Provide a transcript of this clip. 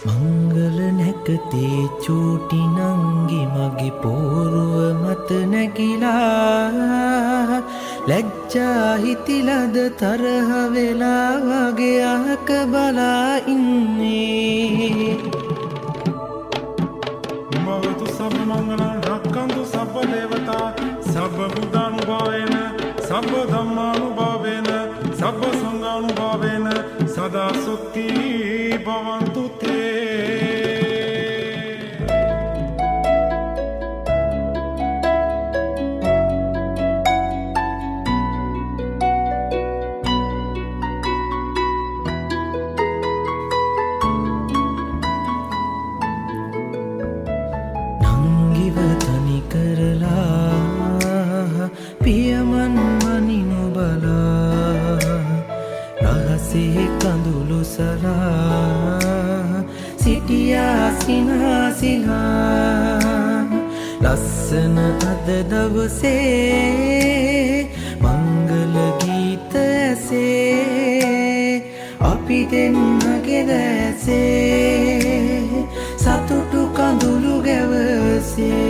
මංගල නැකතේ චූටි නංගි මගේ පෝරුව මත නැගිලා ලැජ්ජා හිතිලද තරහ වෙලා වගේ අහක බලා ඉන්නේ भवतु सब मंगलं रक्षन्तु सब देवता सब बुद्धानुभावेन सब धम्मानुभावेन सब संघानुभावेन सदा सुखी भवन्तु ते පියමන් මනිනු බලා රහසේ කඳුළු සලා සිටියා සිනාසිලා ලස්සන අද දවසේ මංගල ගීත ඇසේ අපි දෙන්නගේ දැසේ සතුටු කඳුළු ගැවසේ